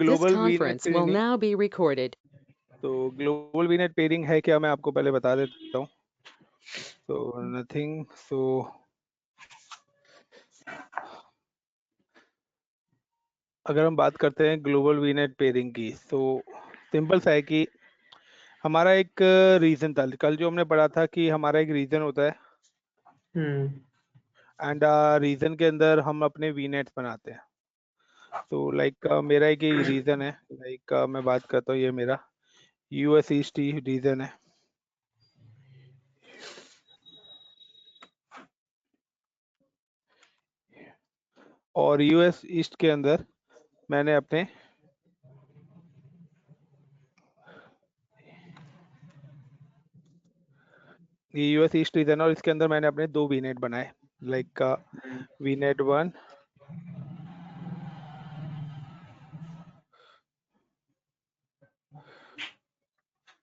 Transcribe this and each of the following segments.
This global वीनेट conference will pairing, now be recorded. तो global VNet pairing है क्या, मैं आपको पहले बता देता हूँ। तो नथिंग, सो अगर हम बात करते हैं ग्लोबल वीनेट पेयरिंग की, तो सिंपल सा है कि हमारा एक रीजन था, कल जो हमने पढ़ा था कि हमारा एक रीजन होता है एंड रीजन के अंदर हम अपने वीनेट्स बनाते हैं। तो लाइक मेरा एक ही रीजन है, लाइक मैं बात करता हूँ, ये मेरा यूएस ईस्ट रीजन है। और यूएस ईस्ट के अंदर मैंने अपने ये यूएस ईस्ट रीजन और इसके अंदर मैंने अपने दो वीनेट बनाए, लाइक वीनेट 1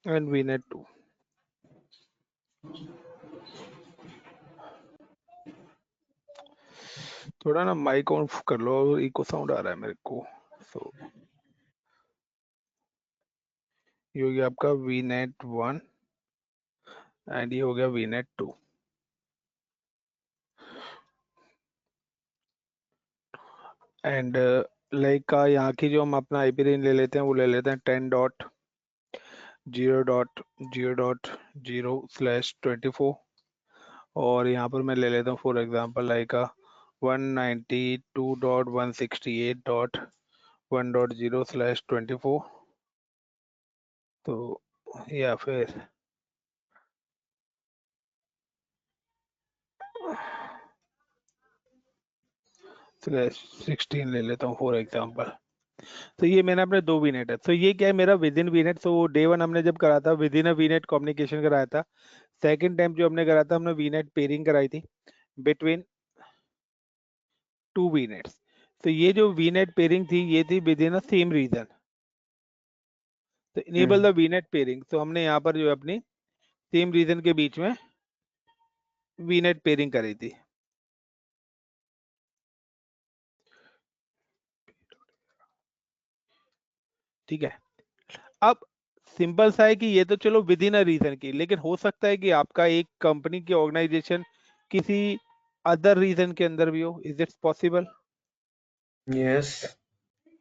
एंड वीनेट 2। थोड़ा ना माइक ऑफ कर लो, इको साउंड आ रहा है मेरे को। सो ये हो गया आपका वीनेट 1 एंड ये हो गया वीनेट 2। एंड लाइक यहाँ की जो हम अपना आईपी रेंज ले लेते हैं, वो ले लेते हैं 10.0.0.0/24। और यहाँ पर मैं ले लेता हूँ फॉर एग्जांपल लाइक 192.168.1.0/24। तो या फिर /16 ले लेता हूँ फॉर एग्जांपल। तो ये मैंने अपने दो वीनेट है। तो ये क्या है, मेरा विद इन वीनेट। तो डे 1 हमने जब करा था विद इन अ वीनेट कम्युनिकेशन कराया था। सेकंड टाइम जो हमने करा था, हमने वीनेट पेयरिंग कराई थी बिटवीन टू वीनेट्स। तो ये जो वीनेट पेयरिंग थी, ये थी within a same region. तो इनेबल द वीनेट पेयरिंग, तो हमने यहाँ पर जो है अपनी सेम रीजन के बीच में वीनेट पेयरिंग करी थी। ठीक है। अब सिंपल सा है कि ये तो चलो विद इन अ रीजन की, लेकिन हो सकता है कि आपका एक कंपनी की ऑर्गेनाइजेशन किसी अदर रीजन के अंदर भी हो। Is it possible? Yes.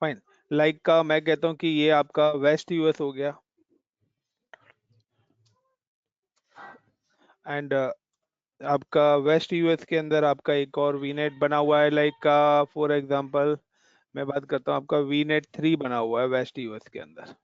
Fine. Like का मैं कहता हूँ कि ये आपका वेस्ट यूएस हो गया एंड आपका वेस्ट यूएस के अंदर आपका एक और वीनेट बना हुआ है, लाइक का फॉर एग्जांपल मैं बात करता हूँ, आपका वीनेट 3 बना हुआ है वेस्ट यूएस के अंदर।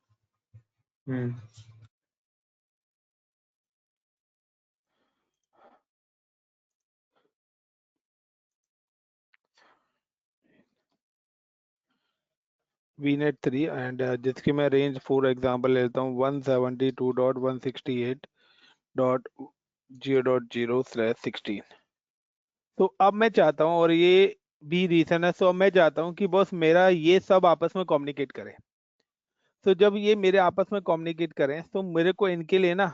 वीनेट 3 एंड जिसकी मैं रेंज फॉर एग्जांपल लेता हूँ 172.168.0.0/16। तो अब मैं चाहता हूँ, और ये भी रीजन है, सो अब मैं चाहता हूँ कि बॉस मेरा ये सब आपस में कम्युनिकेट करें। तो जब ये मेरे आपस में कम्युनिकेट करें, तो मेरे को इनके लिए ना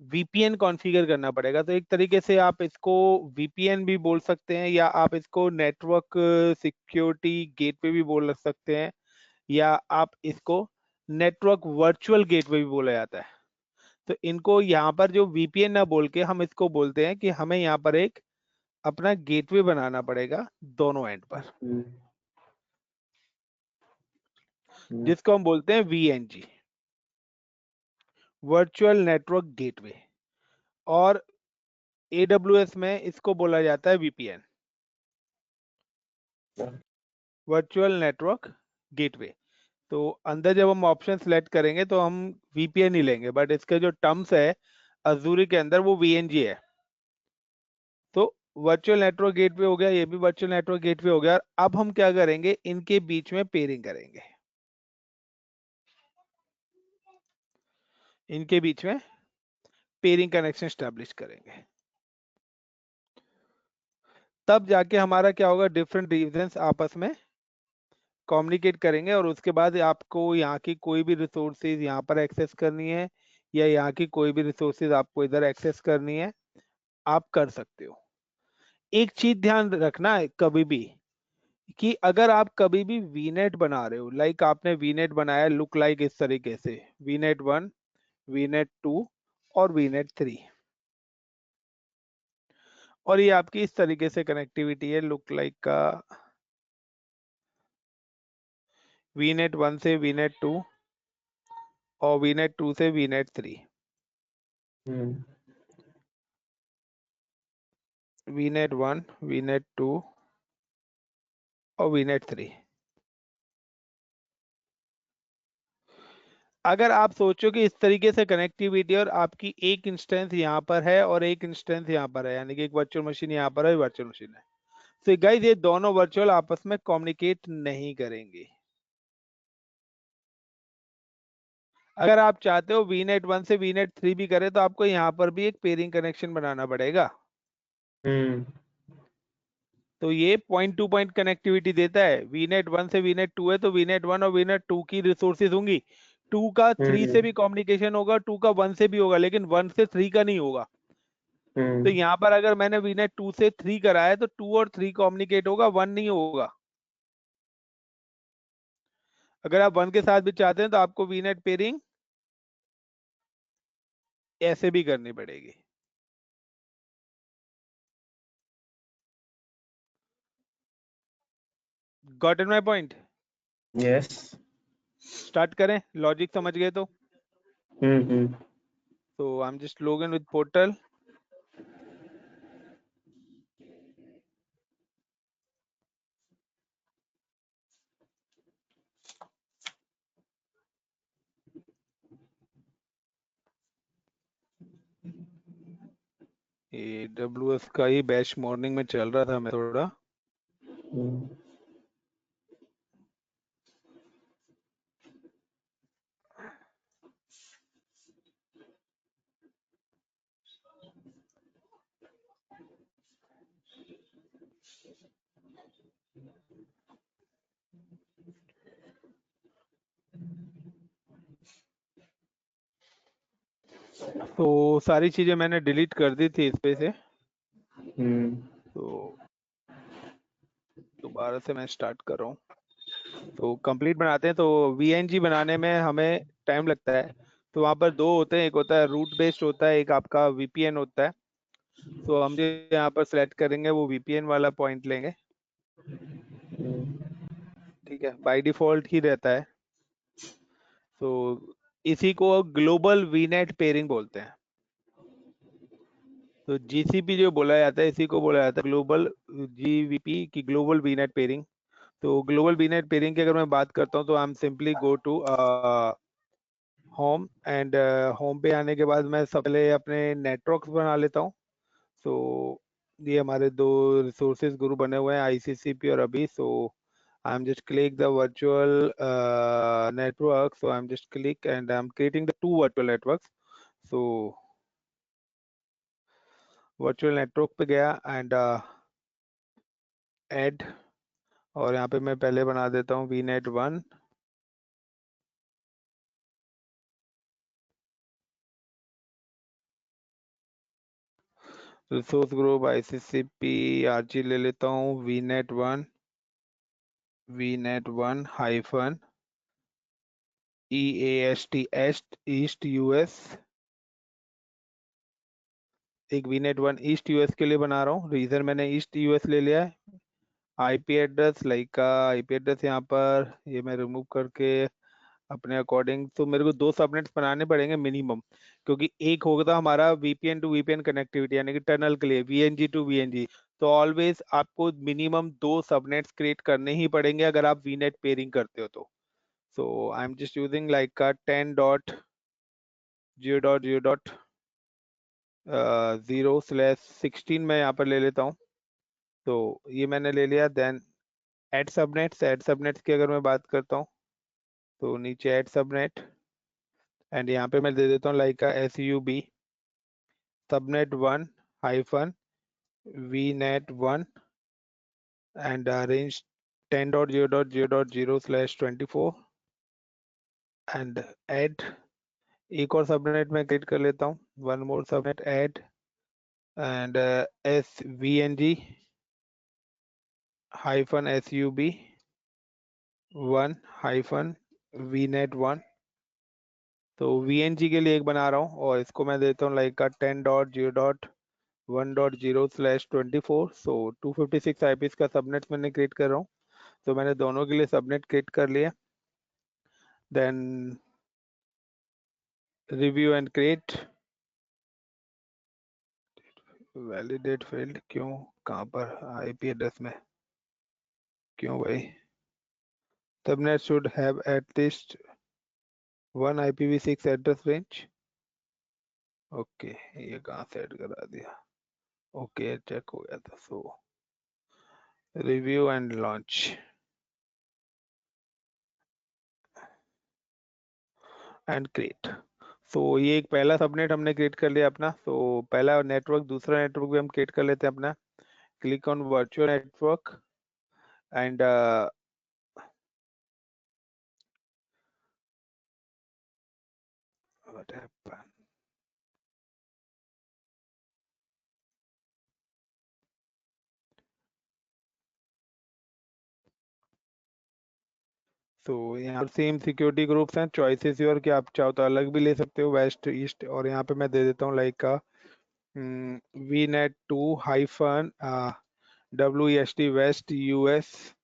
वीपीएन कॉन्फ़िगर करना पड़ेगा। तो एक तरीके से आप इसको वीपीएन भी बोल सकते हैं, या आप इसको नेटवर्क सिक्योरिटी गेटवे भी बोल सकते हैं, या आप इसको नेटवर्क वर्चुअल गेटवे भी बोला जाता है। तो इनको यहाँ पर जो वीपीएन ना बोल के हम इसको बोलते हैं कि हमें यहाँ पर एक अपना गेटवे बनाना पड़ेगा दोनों एंड पर, जिसको हम बोलते हैं वीएनजी, वर्चुअल नेटवर्क गेटवे। और AWS में इसको बोला जाता है वीपीएन, वर्चुअल नेटवर्क गेटवे। तो अंदर जब हम ऑप्शन सेलेक्ट करेंगे तो हम वीपीएन ही लेंगे, बट इसके जो टर्म्स है अजूरी के अंदर वो वीएनजी है। तो वर्चुअल नेटवर्क गेटवे हो गया, ये भी वर्चुअल नेटवर्क गेटवे हो गया। और अब हम क्या करेंगे, इनके बीच में पेयरिंग करेंगे, इनके बीच में पेयरिंग कनेक्शन स्टैब्लिश करेंगे। तब जाके हमारा क्या होगा, डिफरेंट रीजन्स आपस में कम्युनिकेट करेंगे, और उसके बाद आपको यहाँ की कोई भी रिसोर्सेज यहाँ पर एक्सेस करनी है, या यहाँ की कोई भी रिसोर्सेज आपको इधर एक्सेस करनी है, आप कर सकते हो। एक चीज ध्यान रखना है कभी भी, कि अगर आप कभी भी वीनेट बना रहे हो, लाइक आपने वीनेट बनाया लुक लाइक इस तरीके से, वीनेट 1, वीनेट 2 और वीनेट 3, और ये आपकी इस तरीके से कनेक्टिविटी है लुक लाइक का, वीनेट 1 से वीनेट 2 और वीनेट 2 से वीनेट 3, वीनेट 1, वीनेट 2 और वीनेट 3। अगर आप सोचो कि इस तरीके से कनेक्टिविटी और आपकी एक इंस्टेंस यहाँ पर है और एक इंस्टेंस यहाँ पर है, यानी कि एक वर्चुअल मशीन यहाँ पर है, वर्चुअल मशीन है, तो गाइस ये दोनों वर्चुअल आपस में कम्युनिकेट नहीं करेंगे। अगर आप चाहते हो वीनेट 1 से वीनेट 3 भी करे तो आपको यहाँ पर भी एक पेयरिंग कनेक्शन बनाना पड़ेगा। तो ये पॉइंट टू पॉइंट कनेक्टिविटी देता है। वीनेट 1 से वीनेट 2 है तो वीनेट 1 और वीनेट 2 की रिसोर्सेज होंगी, 2 का 3 से भी कम्युनिकेशन होगा, 2 का 1 से भी होगा, लेकिन 1 से 3 का नहीं होगा। तो यहाँ पर अगर मैंने वीनेट 2 से 3 कराया तो 2 और 3 कम्युनिकेट होगा, 1 नहीं होगा। अगर आप 1 के साथ भी चाहते हैं तो आपको वीनेट पेयरिंग ऐसे भी करनी पड़ेगी। Got it my point? Yes. Start करें, लॉजिक समझ गए तो? हम्म। तो I am just log in with portal. AWS का ही बैच मॉर्निंग में चल रहा था, मैं थोड़ा तो सारी चीजें मैंने डिलीट कर दी थी इस पे से, तो दोबारा से मैं स्टार्ट कर रहा हूँ। तो कंप्लीट बनाते हैं। तो VNG बनाने में हमें टाइम लगता है। तो वहाँ पर दो होते हैं, एक होता है रूट बेस्ड होता है, एक आपका VPN होता है। तो हम जो यहाँ पर सेलेक्ट करेंगे वो VPN वाला पॉइंट लेंगे, ठीक है, बाय डिफॉल्ट ही रहता है। तो इसी को ग्लोबल वीनेट पेयरिंग बोलते हैं। तो GCP जो बोला जाता है इसी को बोला जाता है ग्लोबल GVP की ग्लोबल वीनेट पेयरिंग। तो ग्लोबल वीनेट पेयरिंग की अगर मैं बात करता हूँ तो I am simply go to home, and home पे आने के बाद मैं सबसे पहले अपने नेटवर्क्स बना लेता हूँ। सो ये हमारे दो रिसोर्सेज ग्रुप बने हुए हैं, ICCP और अभी। So I am just click the virtual network, so I'm just click and I'm creating the two virtual networks. So virtual network पे गया एंड ऐड, और यहाँ पे मैं पहले बना देता हूँ VNet 1, resource group ICCP RG ले लेता हूँ, VNet 1, VNet 1 hyphen EAST east US, एक VNet 1 ईस्ट US के लिए बना रहा हूँ। रीजन मैंने ईस्ट US ले लिया है। IP एड्रेस लाइक का IP एड्रेस यहाँ पर ये मैं रिमूव करके अपने अकॉर्डिंग, तो मेरे को दो सबनेट्स बनाने पड़ेंगे मिनिमम, क्योंकि एक होगा हमारा VPN टू VPN कनेक्टिविटी यानी कि टनल के लिए VNG टू VNG। तो ऑलवेज आपको मिनिमम दो सबनेट्स क्रिएट करने ही पड़ेंगे अगर आप VNet पेयरिंग करते हो तो। So I am just using like का 10.0.0/16 मैं यहाँ पर ले लेता हूँ। तो ये मैंने ले लिया। देन ऐड सबनेट्स की अगर मैं बात करता हूँ तो नीचे ऐड सबनेट, एंड यहाँ पे मैं दे देता हूँ लाइक का SUB subnet 1 hyphen VNet 1 and range 10.0.0.0/24 and add. एक और सबनेट मैं क्रिएट कर लेता हूँ, one more subnet add and SVNG -sub 1 -vnet1। तो VNG के लिए एक बना रहा हूँ और इसको मैं देता हूँ लाइक का 10.0.1.0/24। सो 256 IPs का सबनेट मैंने क्रिएट कर रहा हूँ। तो मैंने दोनों के लिए सबनेट क्रिएट कर लिया। Then review and create. Validate field क्यों, कहाँ पर, IP एड्रेस में क्यों भाई? Subnet should have at least 1 IPv6 address range. Okay, ये कहाँ सेट करा दिया? ओके, चेक हो गया था। So review and launch and create. So ये एक पहला सबनेट हमने क्रिएट कर लिया अपना। सो पहला नेटवर्क, दूसरा नेटवर्क भी हम क्रिएट कर लेते हैं अपना। Click on virtual network and what happened? तो यहाँ पर सेम सिक्योरिटी ग्रुप्स हैं, चॉइसेस योर, कि आप चाहो तो अलग भी ले सकते हो, वेस्ट ईस्ट। और यहाँ पे मैं दे देता हूँ लाइक का VNet2 hyphen WEST west US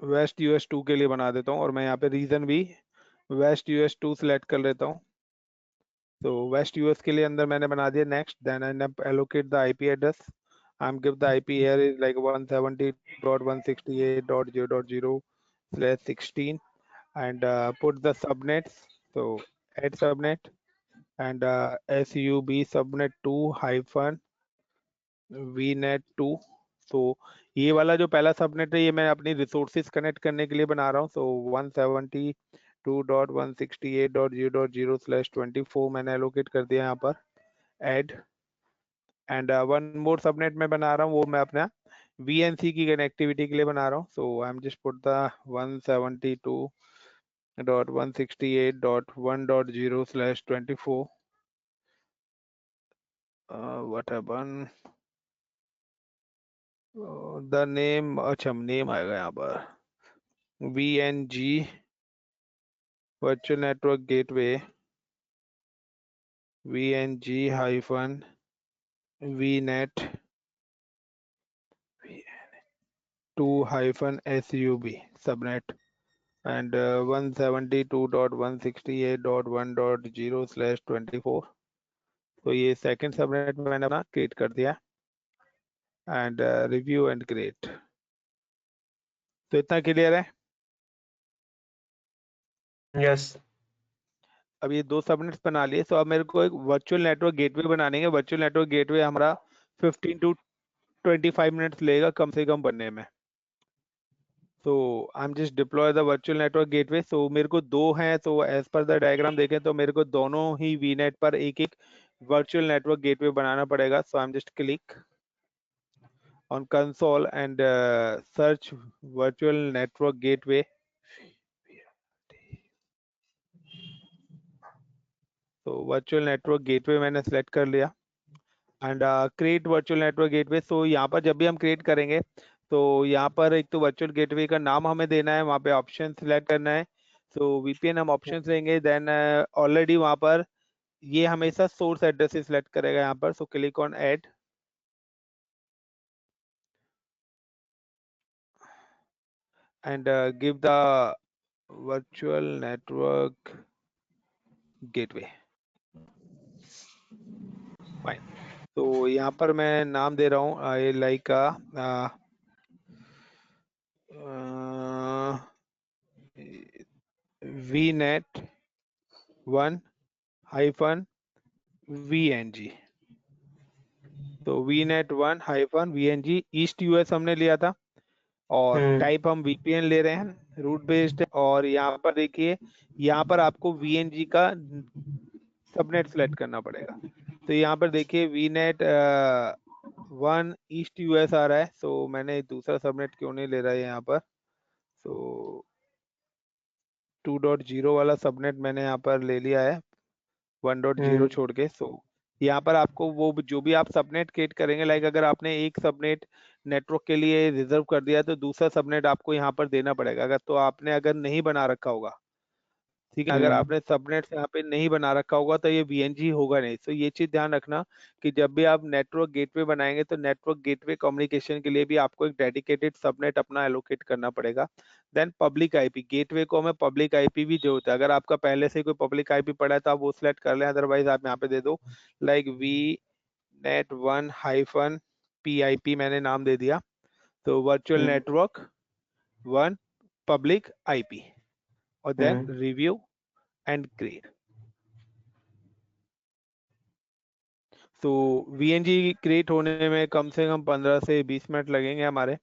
west US2 के लिए बना देता हूँ। और मैं यहाँ पे रीजन भी वेस्ट US2 सेलेक्ट कर लेता हूँ। तो वेस्ट US के लिए अंदर मैंने बना दिया next. Then I allocate the IP address. I'm give the IP here is like 170.168.0.0/16 and put the subnets. So add subnet and SUB subnet 2 hyphen VNet2। तो ये वाला जो पहला सबनेट है ये मैं अपनी रिसोर्सेज कनेक्ट करने के लिए बना रहा हूँ। सो 172.168.0.0/24 मैंने एलोकेट कर दिया यहाँ पर। Add and one more subnet मैं बना रहा हूँ, वो मैं अपना VNC की कनेक्टिविटी के लिए बना रहा हूँ। So I am just put the 172.168.1.0/24 what happen the name. अच्छा, नेम आएगा यहाँ पर VNG virtual network gateway VNG hyphen VNet 2 hyphen SUB subnet and 172.168.1.0/24। तो ये सेकंड सबनेट मैंने अपना क्रिएट कर दिया एंड रिव्यू एंड क्रिएट। तो इतना क्लियर है। Yes. अब ये दो सबनेट्स बना लिए। तो अब मेरे को एक वर्चुअल नेटवर्क गेटवे बनाने है। वर्चुअल नेटवर्क गेटवे हमारा 15 to 25 मिनट्स लेगा कम से कम बनने में। तो I am just deploy the virtual network gateway. So मेरे को दो हैं, तो एज पर द डायग्राम देखें तो मेरे को दोनों ही VNet पर एक एक वर्चुअल नेटवर्क गेटवे बनाना पड़ेगा। So I am just click on console and search virtual network gateway. तो वर्चुअल नेटवर्क गेटवे मैंने सेलेक्ट कर लिया and create virtual network gateway. So यहाँ पर जब भी हम क्रिएट करेंगे तो यहाँ पर एक तो वर्चुअल गेटवे का नाम हमें देना है, वहाँ पे ऑप्शन सिलेक्ट करना है। सो VPN हम ऑप्शन लेंगे। देन ऑलरेडी वहाँ पर ये हमेशा सोर्स एड्रेस सिलेक्ट करेगा यहाँ पर। So click on add and give the virtual network gateway. Fine. तो यहाँ पर मैं नाम दे रहा हूँ लाइक VNet1 हाइफन VNG। तो VNet1 hyphen VNG east US हमने लिया था और टाइप हम VPN ले रहे हैं, रूट बेस्ड है। और यहाँ पर देखिए, यहाँ पर आपको VNG का सबनेट सेलेक्ट करना पड़ेगा। तो यहाँ पर देखिए VNet1 ईस्ट US आ रहा है। सो मैंने दूसरा सबनेट क्यों नहीं ले रहा है यहाँ पर। सो 2.0 वाला सबनेट मैंने यहाँ पर ले लिया है 1.0 छोड़ के। सो यहाँ पर आपको वो जो भी आप सबनेट क्रिएट करेंगे, लाइक अगर आपने एक सबनेट नेटवर्क के लिए रिजर्व कर दिया तो दूसरा सबनेट आपको यहाँ पर देना पड़ेगा। अगर नहीं बना रखा होगा, ठीक है, अगर आपने सबनेट यहाँ पे नहीं बना रखा होगा तो ये वीएनजी होगा नहीं। तो ये चीज ध्यान रखना कि जब भी आप नेटवर्क गेटवे बनाएंगे तो नेटवर्क गेटवे कम्युनिकेशन के लिए भी आपको एक डेडिकेटेड सबनेट अपना एलोकेट करना पड़ेगा। देन पब्लिक आईपी, गेटवे को हमें पब्लिक आईपी भी जो होता है, अगर आपका पहले से कोई पब्लिक आईपी पड़ा है तो आप वो सिलेक्ट कर लें, अदरवाइज आप यहाँ पे दे दो like V net one hyphen PIP, मैंने नाम दे दिया। तो virtual network one public IP, और देन रिव्यू एंड क्रिएट। तो VNG क्रिएट होने में कम से कम 15 से 20 मिनट लगेंगे हमारे।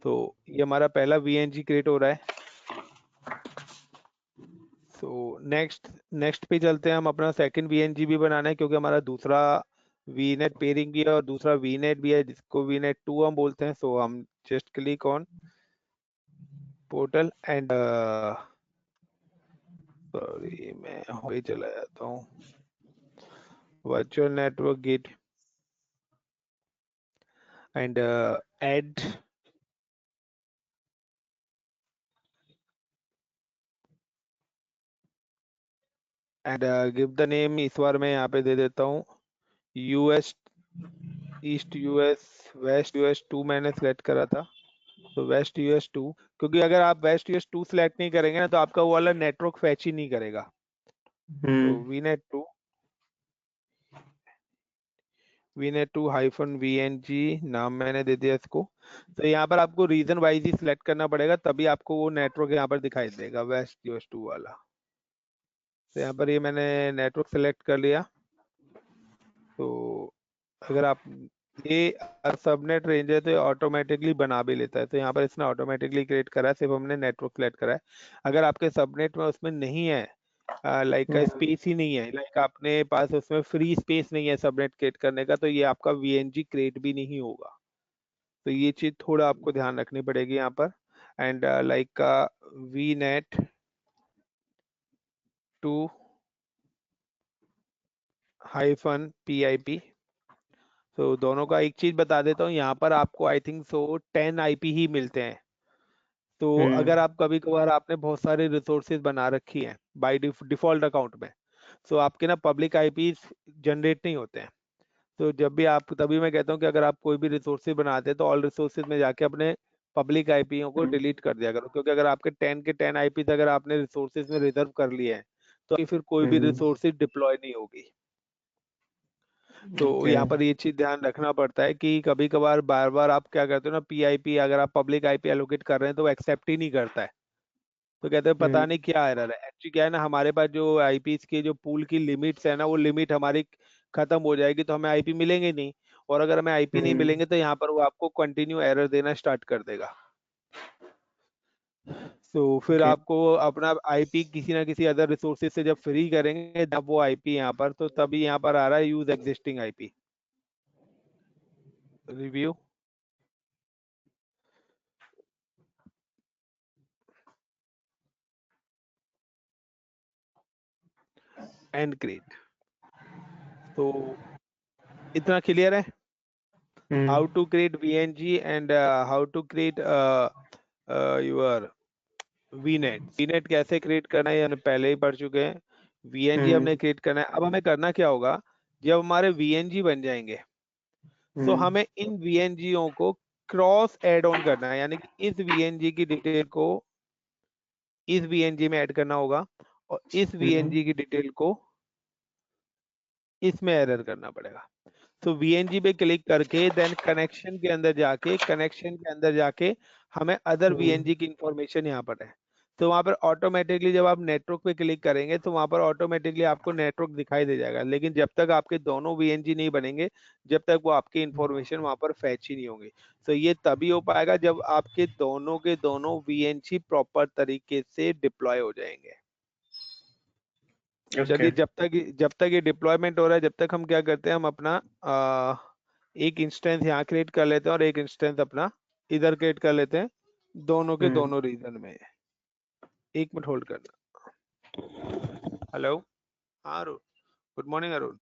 तो ये हमारा पहला VNG क्रिएट हो रहा है। तो नेक्स्ट पे चलते हैं, हम अपना सेकंड VNG भी बनाना है, क्योंकि हमारा दूसरा VNet पेयरिंग भी है और दूसरा VNet भी है, जिसको VNet 2 हम बोलते हैं। सो हम just click on portal and sorry मैं वही चला जाता हूँ, virtual network gate and add and give the name. इस बार मैं यहाँ पे दे देता हूँ US east US west US 2 मैंने सेलेक्ट करा था, तो वेस्ट US 2, क्योंकि अगर आप वेस्ट US 2 सेलेक्ट नहीं करेंगे ना तो आपका वो वाला नेटवर्क फैच ही नहीं करेगा। तो VNet 2 हाइफन VNG नाम मैंने दे दिया इसको। तो यहाँ पर आपको रीजन वाइज ही सिलेक्ट करना पड़ेगा, तभी आपको वो नेटवर्क यहाँ पर दिखाई देगा, वेस्ट US 2 वाला। तो यहाँ पर ये मैंने नेटवर्क सेलेक्ट कर लिया। तो अगर आप ये सबनेट रेंज है तो ये ऑटोमेटिकली बना भी लेता है। तो यहाँ पर इसने ऑटोमेटिकली क्रिएट करा है, सिर्फ हमने नेटवर्क सेलेक्ट करा है। अगर आपके सबनेट में उसमें नहीं है, लाइक का स्पेस ही नहीं है, लाइक आपने पास उसमें फ्री स्पेस नहीं है सबनेट क्रिएट करने का, तो ये आपका VNG क्रिएट भी नहीं होगा। तो ये चीज थोड़ा आपको ध्यान रखनी पड़ेगी यहाँ पर। एंड लाइक का VNet 2 हाइफन PIP। तो दोनों का एक चीज बता देता हूँ, यहाँ पर आपको आई थिंक सो 10 IP ही मिलते हैं। तो अगर आप कभी कभार आपने बहुत सारे रिसोर्सेज बना रखी हैं बाय डिफॉल्ट अकाउंट में, तो आपके ना पब्लिक आईपी जनरेट नहीं होते हैं। तो जब भी आप, तभी मैं कहता हूँ कि अगर आप कोई भी रिसोर्सेज बनाते हैं तो ऑल रिसोर्सेज में जाके अपने पब्लिक आईपीओ को डिलीट कर दिया करो, क्योंकि अगर आपके 10 के 10 आईपी अगर आपने रिसोर्सेज में रिजर्व कर लिए हैं तो फिर कोई भी रिसोर्सेज डिप्लॉय नहीं होगी। तो यहाँ पर ये चीज ध्यान रखना पड़ता है कि कभी कभार बार बार आप क्या करते हो ना, PIP अगर आप पब्लिक आईपी एलोकेट कर रहे हैं तो वो एक्सेप्ट ही नहीं करता है। तो कहते हैं पता नहीं क्या एरर है। एक्चुअली क्या है ना, हमारे पास जो आईपीस के जो पूल की लिमिट्स है ना, वो लिमिट हमारी खत्म हो जाएगी तो हमें आईपी मिलेंगे नहीं, और अगर हमें आईपी नहीं मिलेंगे तो यहाँ पर वो आपको कंटिन्यू एरर देना स्टार्ट कर देगा। तो फिर आपको अपना आईपी किसी ना किसी अदर रिसोर्सेज से जब फ्री करेंगे, जब वो आईपी यहाँ पर, तो तभी यहाँ पर आ रहा है use existing IP review and create. तो इतना क्लियर है how to create VNG and how to create your VNet कैसे क्रिएट करना है, हमने पहले ही पढ़ चुके हैं। VNG हमने क्रिएट करना है। अब हमें करना क्या होगा, जब हमारे VNG बन जाएंगे तो हमें इन VNG को क्रॉस एड ऑन करना है, यानी कि इस VNG की डिटेल को इस VNG में ऐड करना होगा और इस VNG की डिटेल को इसमें एरर करना पड़ेगा। तो VNG पे क्लिक करके देन कनेक्शन के अंदर जाके हमें अदर VNG की इंफॉर्मेशन यहाँ पर है। तो वहां पर ऑटोमेटिकली जब आप नेटवर्क पे क्लिक करेंगे तो वहां पर ऑटोमेटिकली आपको नेटवर्क दिखाई दे जाएगा, लेकिन जब तक आपके दोनों VNG नहीं बनेंगे, जब तक वो आपकी इंफॉर्मेशन वहां पर फैच ही नहीं होंगी। तो ये तभी हो पाएगा जब आपके दोनों के दोनों VNG प्रॉपर तरीके से डिप्लॉय हो जाएंगे। चलिए, जब तक ये डिप्लॉयमेंट हो रहा है, जब तक हम क्या करते हैं, हम अपना एक इंस्टेंस यहाँ क्रिएट कर लेते हैं और एक इंस्टेंस अपना इधर क्रिएट कर लेते हैं, दोनों के दोनों रीजन में। एक मिनट होल्ड करना। हेलो, हाँ अरुण, गुड मॉर्निंग अरुण।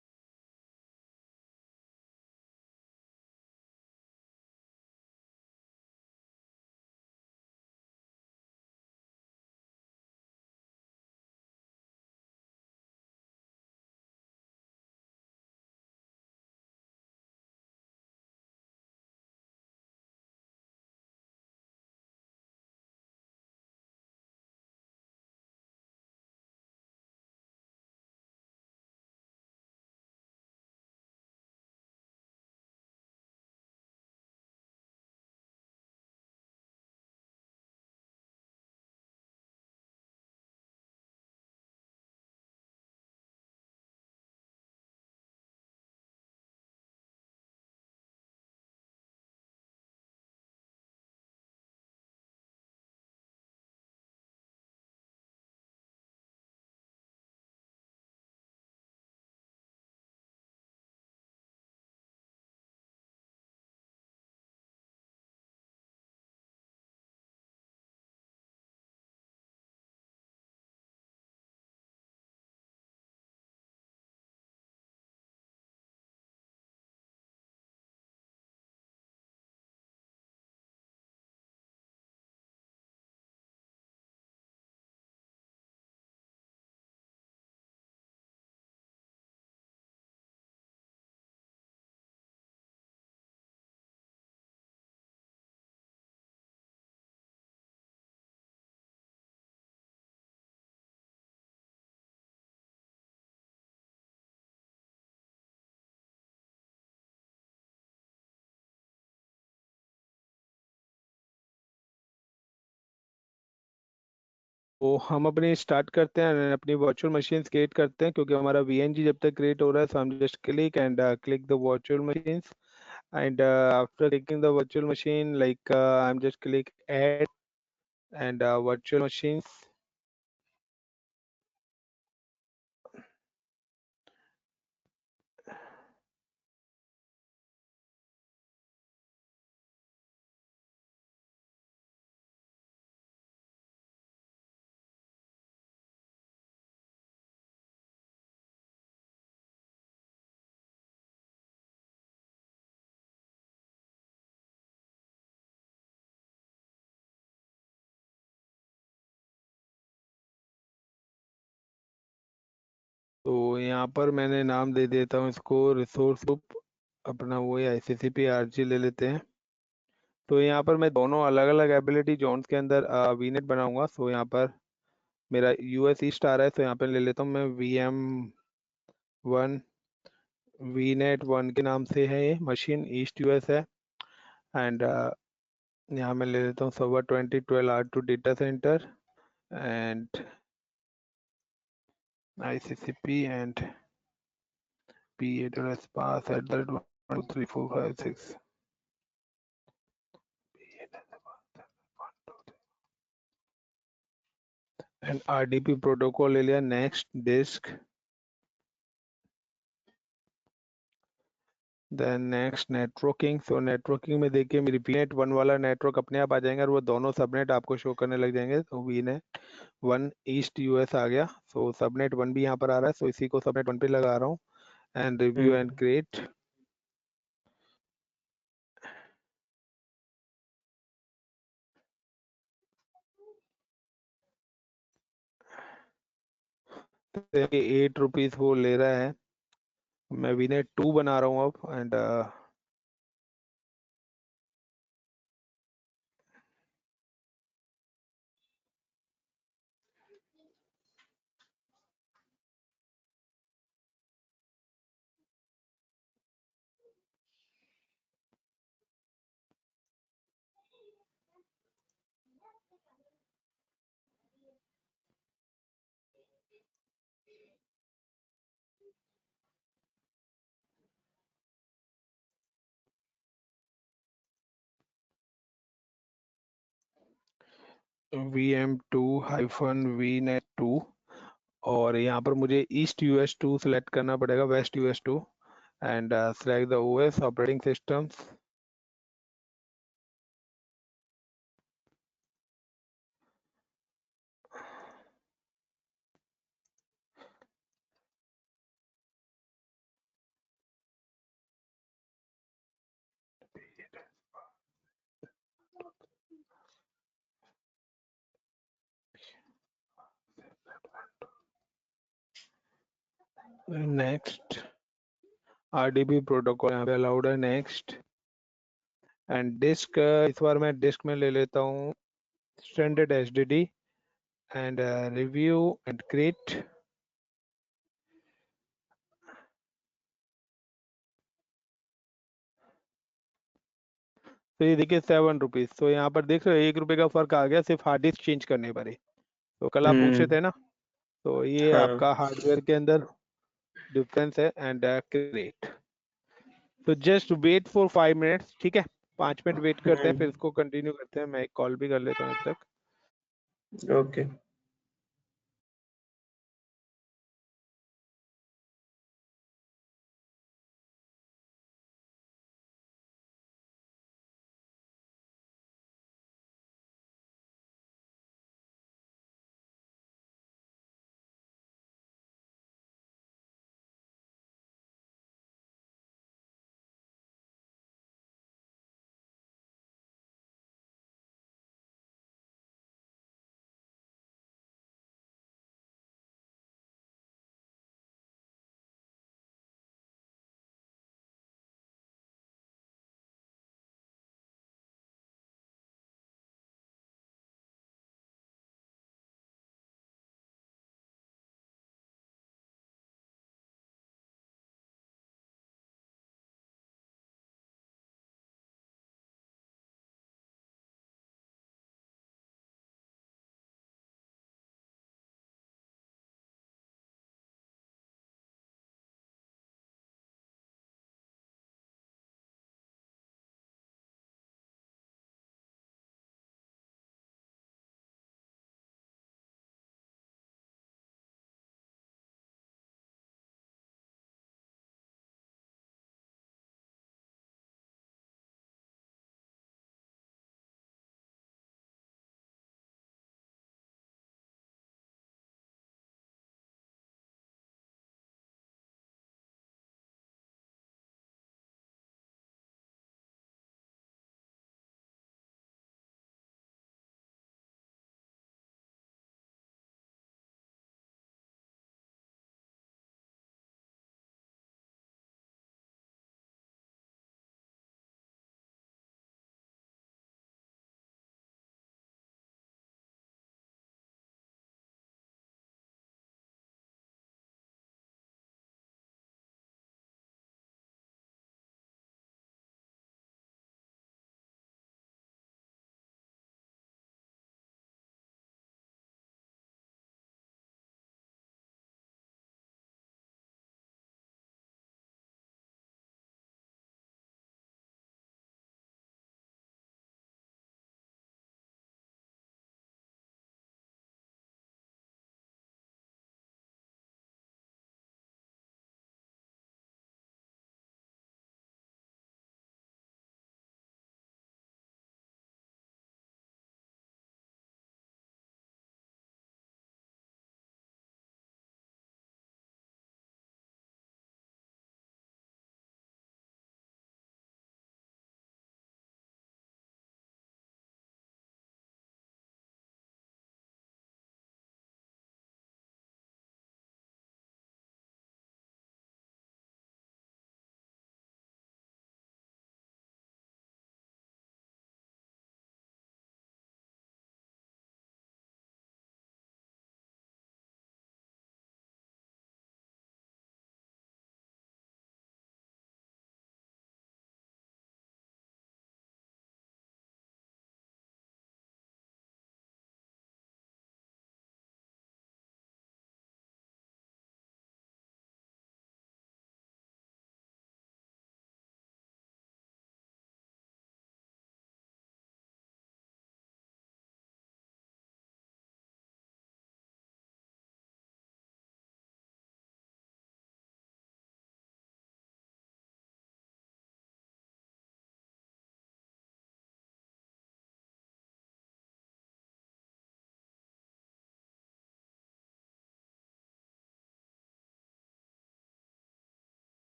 तो हम अपनी स्टार्ट करते हैं, अपनी वर्चुअल मशीन क्रिएट करते हैं, क्योंकि हमारा वीएनजी जब तक क्रिएट हो रहा है, so हम just click and click the virtual machines and after clicking the virtual machine, like I'm just click add and virtual machines. तो यहाँ पर मैंने नाम दे देता हूँ इसको रिसोर्स ग्रुप, अपना वही ICCP RG ले लेते हैं। तो यहाँ पर मैं दोनों अलग अलग एबिलिटी जोन्स के अंदर वीनेट बनाऊंगा। सो यहाँ पर मेरा US ईस्ट आ रहा है, तो यहाँ पे ले लेता हूँ मैं VM1 VNet 1 के नाम से है, ये मशीन ईस्ट US है। एंड यहाँ मैं ले लेता हूँ server 2012 R2 data centre and ICCP and P address pass at that 1 2 3 4 5 6 and RDP protocol ले लिया। Next disk, then next networking. So networking में देखिए मेरी VNet 1 वाला नेटवर्क अपने आप आ जाएंगे और वो दोनों सबनेट आपको शो करने लग जाएंगे। तो VNet 1 ईस्ट US आ गया। सो सबनेट 1 भी यहाँ पर आ रहा है, सो इसी को सबनेट 1 पे लगा रहा हूँ एंड रिव्यू एंड क्रिएट। ₹8 वो ले रहा है। मैं VNet 2 बना रहा हूँ अब एंड VM2-VNet 2 और यहाँ पर मुझे ईस्ट US 2 सेलेक्ट करना पड़ेगा, west US 2 and select the OS operating systems. Next RDP protocol यहाँ पे अलाउड है, नेक्स्ट एंड डिस्क। इस बार मैं डिस्क में ले लेता हूँ standard HDD and review and create. तो ये देखिए ₹7। तो यहाँ पर देख रहे हो ₹1 का फर्क आ गया सिर्फ हार्ड डिस्क चेंज करने पर ही। तो कल आप पूछ रहे थे ना, तो ये हाँ आपका हार्डवेयर के अंदर डिफरेंस है एंड क्रिएट। तो जस्ट वेट फॉर 5 मिनट्स, ठीक है? 5 मिनट वेट करते हैं, फिर इसको कंटिन्यू करते हैं। मैं एक कॉल भी कर लेता हूँ जब तक। ओके।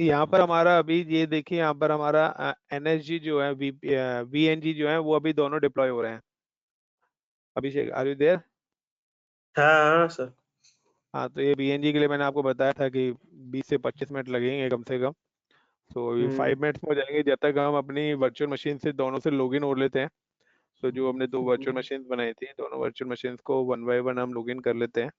यहाँ पर हमारा अभी ये देखिए, यहाँ पर हमारा एनएसजी जो है, वीएनजी जो है, वो अभी दोनों डिप्लॉय हो रहे हैं। अभिषेक, आर यू देयर? हाँ हाँ सर। हाँ, तो ये वीएनजी के लिए मैंने आपको बताया था कि 20 से 25 मिनट लगेंगे कम से कम। तो ये 5 मिनट्स में हो जाएंगे, जब तक हम अपनी वर्चुअल मशीन से दोनों से लॉगिन हो लेते हैं। तो जो हमने दो वर्चुअल मशीन बनाई थी, दोनों वर्चुअल मशीन को वन बाय वन हम लॉगिन कर लेते हैं।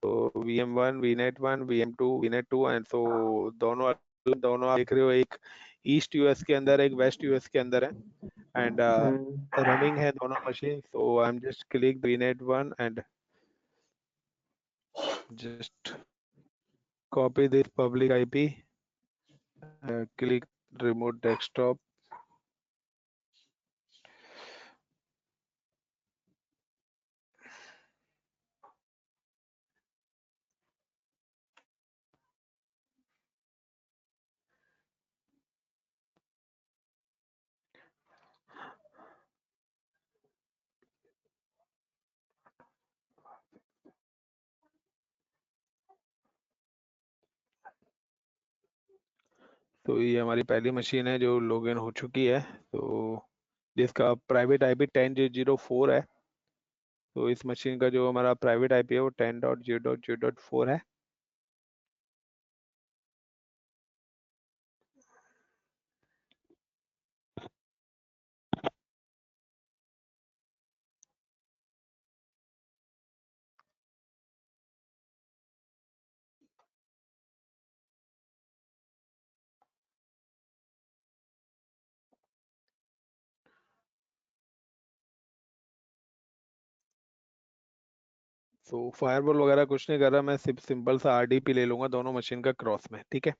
तो VM1, VNet1, VM2, VNet2, and so दोनों दोनों आप देख रहे हो, एक ईस्ट यूएस के अंदर, एक वेस्ट यूएस के अंदर है, एंड रनिंग है दोनों machine. So I am just click VNet1 and just copy this public IP, click remote desktop. तो ये हमारी पहली मशीन है जो लॉगिन हो चुकी है, तो जिसका प्राइवेट IP 10.0.0.4 है। तो इस मशीन का जो हमारा प्राइवेट IP है वो 10.0.0.4 है। तो फायरवॉल वगैरह कुछ नहीं कर रहा मैं, सिर्फ सिंपल सा RDP ले लूंगा दोनों मशीन का क्रॉस में, ठीक है।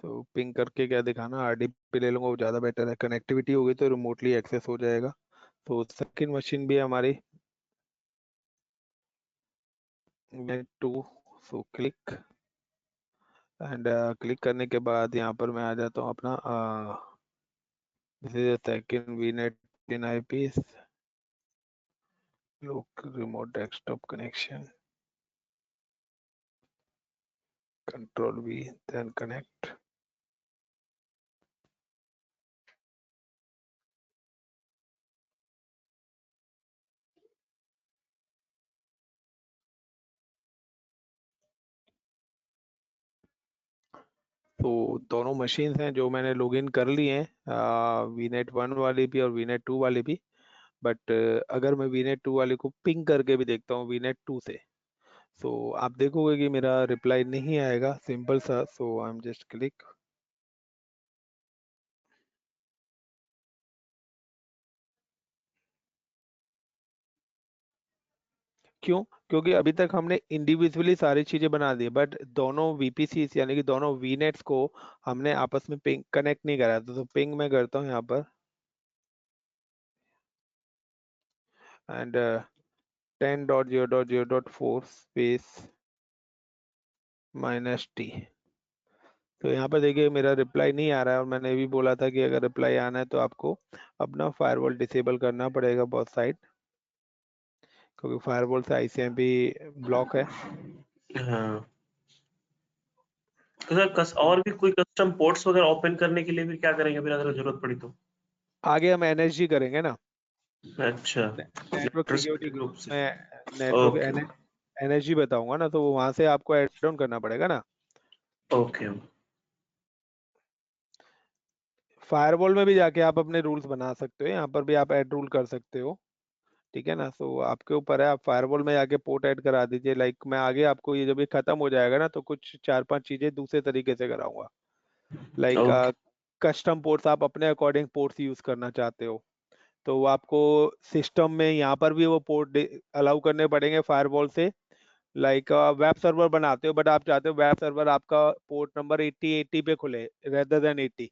तो पिंग करके क्या दिखाना, RDP ले लूंगा, वो ज़्यादा बेटर है। कनेक्टिविटी होगी तो रिमोटली एक्सेस हो जाएगा। तो सेकंड मशीन भी है हमारी Net2। So click, and click करने के बाद यहाँ पर मैं आ जाता हूँ अपना this is second VNet in IPs, local remote desktop connection, control V, then connect। तो दोनों मशीन्स हैं जो मैंने लॉगिन कर ली हैं, VNet1 वाली भी और VNet2 वाली भी। बट अगर मैं VNet2 वाले को पिंग करके भी देखता हूँ VNet2 से, तो आप देखोगे कि मेरा रिप्लाई नहीं आएगा, सिंपल सा। सो आई एम जस्ट क्लिक। क्यों? क्योंकि अभी तक हमने इंडिविजुअली सारी चीजें बना दी, बट दोनों VPC यानी कि दोनों VNets को हमने आपस में पिंग कनेक्ट नहीं करा था। तो पिंग मैं करता हूँ यहाँ पर, एंड 10.0.0.4 स्पेस -T। तो यहाँ पर देखिए मेरा रिप्लाई नहीं आ रहा है, और मैंने भी बोला था कि अगर रिप्लाई आना है तो आपको अपना फायरवॉल डिसेबल करना पड़ेगा बहुत साइड, क्योंकि फायरवॉल से ICMP ब्लॉक है। हाँ तो सर और भी कोई कस्टम पोर्ट्स वगैरह ओपन करने के लिए भी क्या करेंगे फिर अगर जरूरत पड़ी तो? आगे हम NSG करेंगे ना, अच्छा, network security network group group से। में। नेटवर्क ओके NSG बताऊंगा ना, तो वहां से आपको ऐड ऑन करना पड़ेगा ना। ओके। फायरवॉल में भी जाके आप अपने रूल्स बना सकते हो, यहाँ पर भी आप ऐड रूल कर सकते हो, ठीक है ना। सो आपके ऊपर है, आप फायरवॉल में जाके पोर्ट ऐड करा दीजिए। लाइक मैं आगे आपको ये जब ये खत्म हो जाएगा ना, तो कुछ 4-5 चीजें दूसरे तरीके से कराऊंगा। लाइक ओके कस्टम पोर्ट्स, आप अपने अकॉर्डिंग पोर्ट्स यूज करना चाहते हो, तो वो आपको सिस्टम में यहाँ पर भी वो पोर्ट अलाउ करने पड़ेंगे फायरवॉल से। लाइक वेब सर्वर बनाते हो, बट आप चाहते हो वेब सर्वर आपका पोर्ट नंबर 8080 पे खुले रेदर देन 80,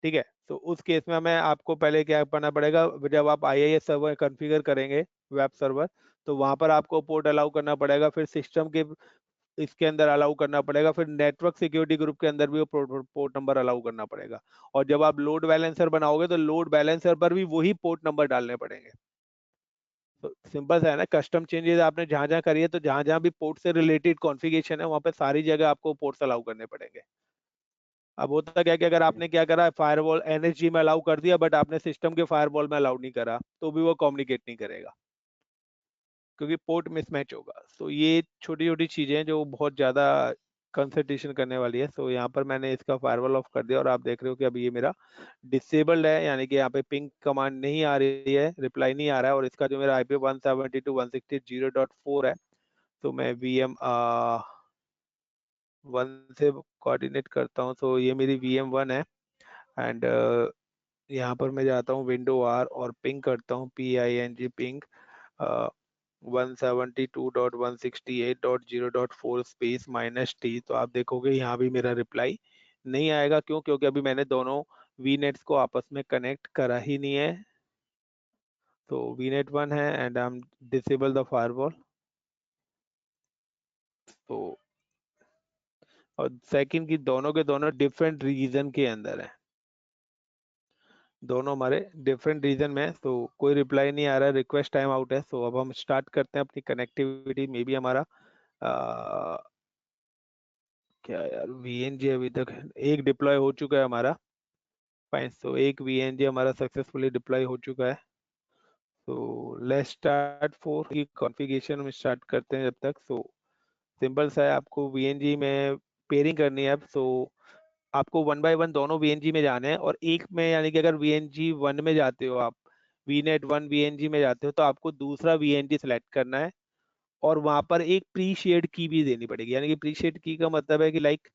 ठीक है। तो उस केस में हमें आपको पहले क्या करना पड़ेगा, जब आप IIS सर्वर कॉन्फ़िगर करेंगे वेब सर्वर, तो वहां पर आपको पोर्ट अलाउ करना पड़ेगा, फिर सिस्टम के इसके अंदर अलाउ करना पड़ेगा, फिर नेटवर्क सिक्योरिटी ग्रुप के अंदर भी वो पोर्ट नंबर अलाउ करना पड़ेगा। और जब आप लोड बैलेंसर बनाओगे तो लोड बैलेंसर पर भी वही पोर्ट नंबर डालने पड़ेंगे। तो सिंपल सा है ना, कस्टम चेंजेस आपने जहां जहां करी है तो जहां जहां भी पोर्ट से रिलेटेड कॉन्फ़िगरेशन है वहां पे सारी जगह आपको पोर्ट्स अलाउ करने पड़ेंगे। अब होता क्या है कि अगर आपने क्या करा है, फायरवॉल एनएसजी में अलाउ कर दिया बट आपने सिस्टम के फायरवॉल में अलाउ नहीं करा, तो भी वो कम्युनिकेट नहीं करेगा क्योंकि पोर्ट मिसमैच होगा। तो ये छोटी छोटी चीजें हैं जो बहुत ज्यादा कंसंट्रेशन करने वाली है। सो यहाँ पर मैंने इसका फायरवॉल ऑफ कर दिया और आप देख रहे हो कि अभी ये मेरा डिसेबल्ड है, यानी कि यहाँ पे पिंग कमांड नहीं आ रही है, रिप्लाई नहीं आ रहा है। और इसका जो मेरा आईपी 172.168.0.4 है, तो मैं वीएम 1 से कोऑर्डिनेट करता हूँ, तो ये मेरी VM1 है। एंड यहाँ पर मैं जाता हूँ विंडो आर और पिंग करता हूँ PING पिंग 172.168.0.4 स्पेस -T। तो आप देखोगे यहाँ भी मेरा रिप्लाई नहीं आएगा। क्यों? क्योंकि अभी मैंने दोनों VNets को आपस में कनेक्ट करा ही नहीं है। तो VNet 1 है and I am disable the firewall. तो और सेकंड की दोनों के दोनों डिफरेंट रीजन के अंदर है, दोनों हमारे डिफरेंट रीजन में। तो कोई रिप्लाई नहीं आ रहा है, रिक्वेस्ट टाइम आउट है। तो अब हम स्टार्ट करते हैं अपनी कनेक्टिविटी। में भी हमारा क्या यार, VNG अभी तक एक डिप्लॉय हो चुका है हमारा। फाइन, तो एक VNG हमारा सक्सेसफुली डिप्लॉय हो चुका है। तो लेट्स स्टार्ट फॉर की कॉन्फ़िगरेशन में स्टार्ट करते हैं जब तक। सो सिंपल सा है, आपको VNG में पेयरिंग करनी है। अब सो आपको 1 बाय 1 दोनों VNG में जाने हैं और एक में, यानी कि अगर VNG 1 में जाते हो आप, VNet 1 VNG में जाते हो, तो आपको दूसरा VNG सेलेक्ट करना है और वहां पर एक प्री शेयर्ड की भी देनी पड़ेगी। यानी कि प्री शेयर्ड की का मतलब है कि लाइक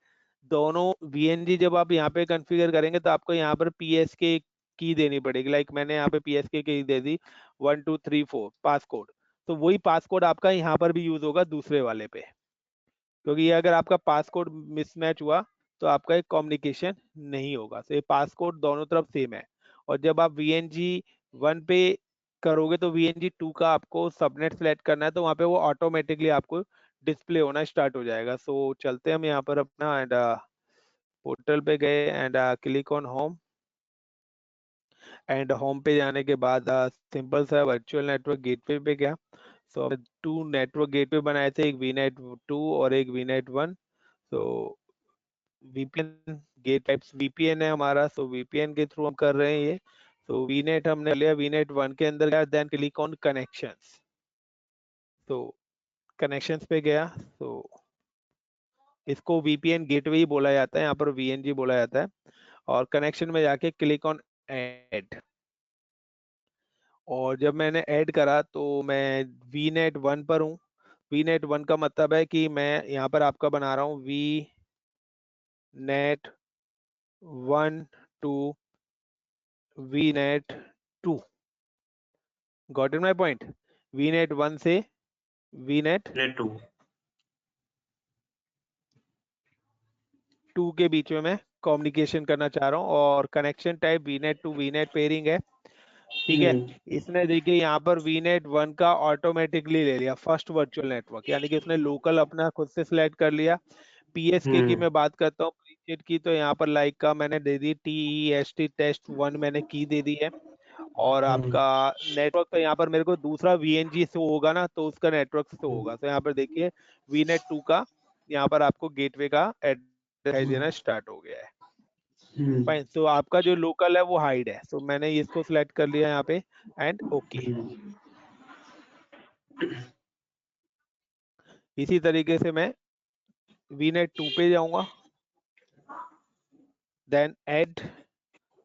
दोनों VNG जब आप यहाँ पे कॉन्फ़िगर करेंगे तो आपको यहाँ पर PSK की देनी पड़ेगी। लाइक मैंने यहाँ पे PSK की दे दी 1234 पासकोड। तो वही पासकोड आपका यहाँ पर भी यूज होगा दूसरे वाले पे, क्योंकि ये अगर आपका पासकोड मिसमैच हुआ तो आपका एक कम्युनिकेशन नहीं होगा। तो ये पासकोड दोनों तरफ सेम है। और जब आप VNG 1 पे करोगे तो VNG 2 का आपको सबनेट सेलेक्ट करना है, तो वहाँ पे वो ऑटोमेटिकली आपको डिस्प्ले होना स्टार्ट हो जाएगा। सो चलते हैं हम यहाँ पर अपना एंड पोर्टल पे गए and click on home. And home पे जाने के बाद सिंपल सा वर्चुअल नेटवर्क गेटवे पे गया। सो हमने 2 नेटवर्क गेटवे बनाए थे, एक VNet 2 और एक VNet 1। तो VPN गेट टाइप्स VPN है हमारा, सो VPN के थ्रू हम कर रहे हैं ये। तो VNet हमने लिया, VNet 1 के अंदर गया, देन क्लिक ऑन कनेक्शंस। तो कनेक्शंस पे गया, तो इसको VPN गेटवे ही बोला जाता है, यहाँ पर VNG बोला जाता है। और कनेक्शन में जाके क्लिक ऑन ऐड। और जब मैंने ऐड करा तो मैं VNet 1 पर हूँ। VNet 1 का मतलब है कि मैं यहाँ पर आपका बना रहा हूँ VNet 1 to VNet 2। Got in my point? VNet 1 से VNet नेट 2। 2 के बीच में मैं कम्युनिकेशन करना चाह रहा हूँ। और connection type VNet 2 VNet pairing है, ठीक है। इसने देखिए यहाँ पर VNet 1 का ऑटोमेटिकली ले लिया फर्स्ट वर्चुअल नेटवर्क, यानी कि उसने लोकल अपना खुद से सिलेक्ट कर लिया। PSK की मैं बात करता हूँ, प्रीसेट की, तो यहाँ पर लाइक का मैंने दे दी TEST टेस्ट 1 मैंने की दे दी है। और आपका नेटवर्क तो यहाँ पर मेरे को दूसरा VNG शो होगा ना, तो उसका नेटवर्क शो होगा। तो यहाँ पर देखिए VNet 2 का यहाँ पर आपको गेटवे का एड्रेस दिखाई देना स्टार्ट हो गया है। फाइन, तो आपका जो लोकल है वो हाइड है। तो मैंने इसको सिलेक्ट कर लिया यहाँ पे एंड ओके। इसी तरीके से मैं VNet 2 पे जाऊंगा, देन ऐड।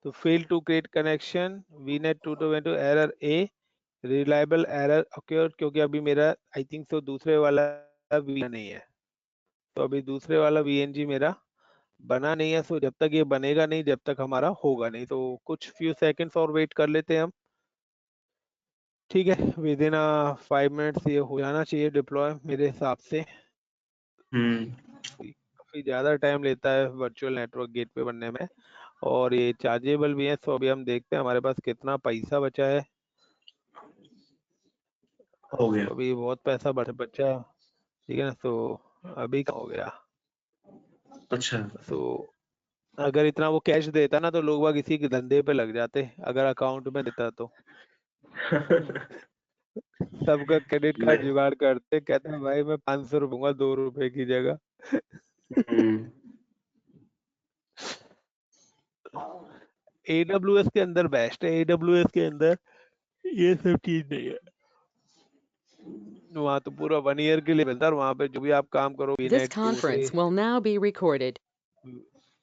तो fail to create connection VNet 2 to error a, reliable error occur, क्योंकि अभी मेरा आई थिंक सो दूसरे वाला VNG नहीं है। तो अभी दूसरे वाला VNG मेरा बना नहीं है। सो जब तक ये बनेगा नहीं, जब तक हमारा होगा नहीं। तो कुछ फ्यू सेकंड्स और वेट कर लेते हैं हम, ठीक है। विद इन 5 मिनट्स ये हो जाना चाहिए डिप्लॉय मेरे हिसाब से। काफी ज्यादा टाइम लेता है वर्चुअल नेटवर्क गेटवे बनने में, और ये चार्जेबल भी है। सो अभी हम देखते हैं हमारे पास कितना पैसा बचा है। हो गया। तो अभी बहुत पैसा बचा है, ठीक है ना। तो अभी क्या हो गया, अच्छा। तो अगर इतना वो कैश देता ना तो लोग बाग इसी के धंधे पे लग जाते, अगर अकाउंट में देता तो। सबका क्रेडिट कार्ड जुगाड़ करते, कहता है भाई मैं 500 रुपये दूंगा 2 रुपए की जगह। AWS के अंदर बेस्ट है, AWS के अंदर ये सब चीज नहीं है। वहाँ तो पूरा 1 ईयर के लिए मिलता है, और वहाँ पे जो भी आप काम करो This VNet 2 से, conference will now be recorded.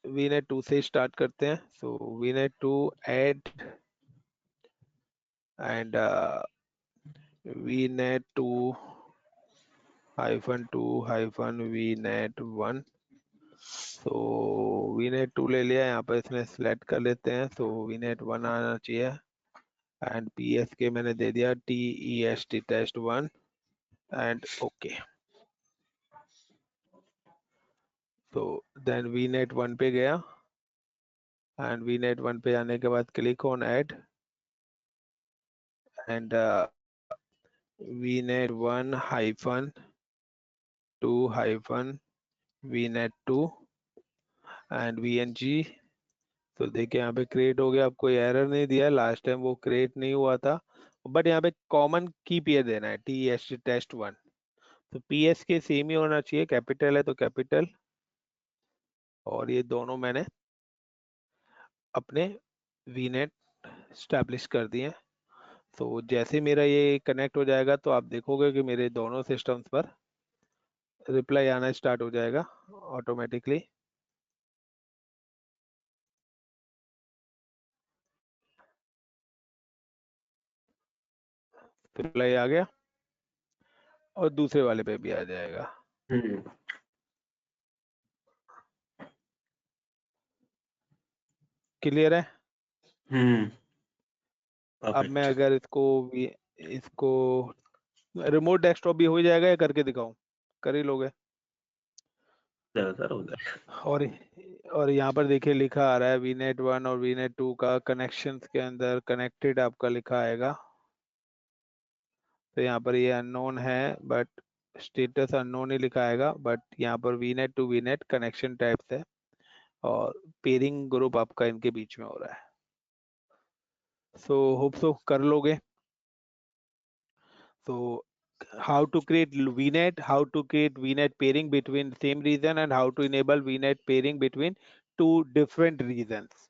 VNet 2 से स्टार्ट करते हैं। सो VNet 2 add and VNet 2 -2 -VNet 1। So VNet 2 ले लिया, यहाँ पर इसमें सिलेक्ट कर लेते हैं। सो VNet 1 आना चाहिए, एंड PSK मैंने दे दिया TEST test 1 एंड ओके। तो देन VNet 1 पे गया, एंड VNet 1 पे जाने के बाद click on add and VNet 1 -2 -VNet 2 and VNG। तो देखिए यहाँ पे क्रिएट हो गया, आपको कोई एरर नहीं दिया, लास्ट टाइम वो क्रिएट नहीं हुआ था, बट यहाँ पे कॉमन की पेयर देना है TEST test 1। तो PS के सेम ही होना चाहिए, कैपिटल है तो कैपिटल, और ये दोनों मैंने अपने VNet स्टैब्लिश कर दिए। तो जैसे मेरा ये कनेक्ट हो जाएगा तो आप देखोगे कि मेरे दोनों सिस्टम्स पर रिप्लाई आना स्टार्ट हो जाएगा ऑटोमेटिकली। रिप्लाई आ गया, और दूसरे वाले पे भी आ जाएगा। क्लियर है? अब मैं अगर इसको रिमोट डेस्कटॉप भी हो जाएगा या करके दिखाऊं? कर ही लोगे। और यहाँ पर देखिए लिखा आ रहा है VNet 1 और VNet 2 का कनेक्शंस के अंदर कनेक्टेड आपका लिखा आएगा। तो यहाँ पर ये अननोन है, बट स्टेटस अननोन ही लिखा आएगा, बट यहाँ पर VNet to VNet connection types है, और पेयरिंग ग्रुप आपका इनके बीच में हो रहा है। सो होप सो कर लोगे। So how to create VNet, how to create VNet pairing between same region, and how to enable VNet pairing between two different regions।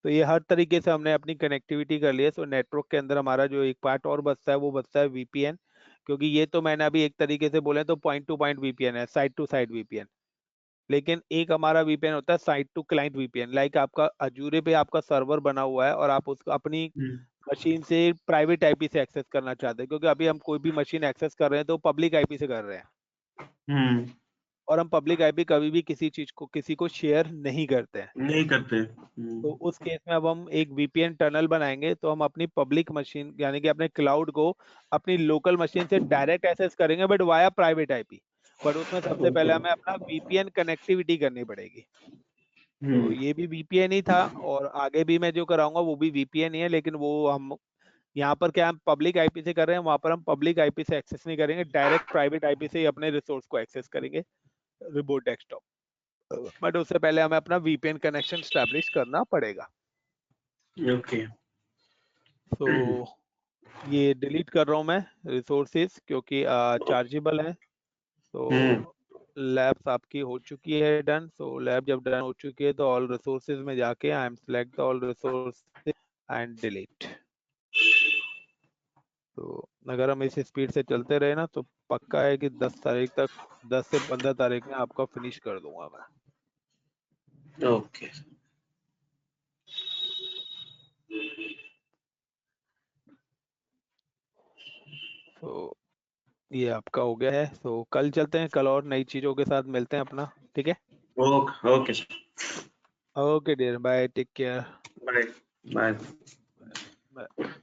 तो ये हर तरीके से हमने अपनी कनेक्टिविटी कर ली है। सो नेटवर्क के अंदर हमारा जो एक पार्ट और बचता है वो बचता है VPN, क्योंकि ये तो मैंने अभी एक तरीके से बोले तो पॉइंट टू पॉइंट VPN है, साइड टू साइड VPN। लेकिन एक हमारा VPN होता है side to client VPN, like आपका अजूरे पे आपका सर्वर बना हुआ है और आप उसको अपनी मशीन से प्राइवेट आईपी से एक्सेस करना चाहते हैं, क्योंकि अभी हम कोई भी मशीन एक्सेस कर रहे हैं तो पब्लिक आईपी से कर रहे हैं, और हम पब्लिक आईपी कभी भी किसी चीज को किसी को शेयर नहीं करते हैं। नहीं करते। तो उस केस में अब हम एक VPN टनल बनाएंगे, तो हम अपनी पब्लिक मशीन यानी कि अपने क्लाउड को अपनी लोकल मशीन से डायरेक्ट एक्सेस करेंगे, but via private IP. But उसमें सबसे पहले हमें अपना VPN कनेक्टिविटी करनी पड़ेगी। तो ये भी VPN ही था, और आगे भी मैं जो कराऊंगा वो भी VPN ही है, लेकिन वो हम यहाँ पर क्या हम पब्लिक आईपी से कर रहे हैं, वहां पर हम पब्लिक आईपी से एक्सेस नहीं करेंगे, डायरेक्ट प्राइवेट आईपी से ही अपने रिसोर्स को एक्सेस करेंगे रिमोट डेस्कटॉप। बट उससे पहले हमें अपना VPN कनेक्शन स्टैब्लिश करना पड़ेगा। ओके। तो ये डिलीट कर रहा हूँ मैं रिसोर्सेज, क्योंकि चार्जेबल है। तो लैब्स आपकी हो चुकी है डन। सो लैब जब डन हो चुकी है तो ऑल रिसोर्सेज में जाके I am select all resources and delete. तो अगर हम इस स्पीड से चलते रहे ना तो पक्का है कि 10 तारीख तक 10 से 15 तारीख में आपका फिनिश कर दूंगा मैं। ओके। तो ये आपका हो गया है। तो कल चलते हैं, कल और नई चीजों के साथ मिलते हैं अपना, ठीक है? Okay okay sir. Okay dear, bye, take care. Bye bye.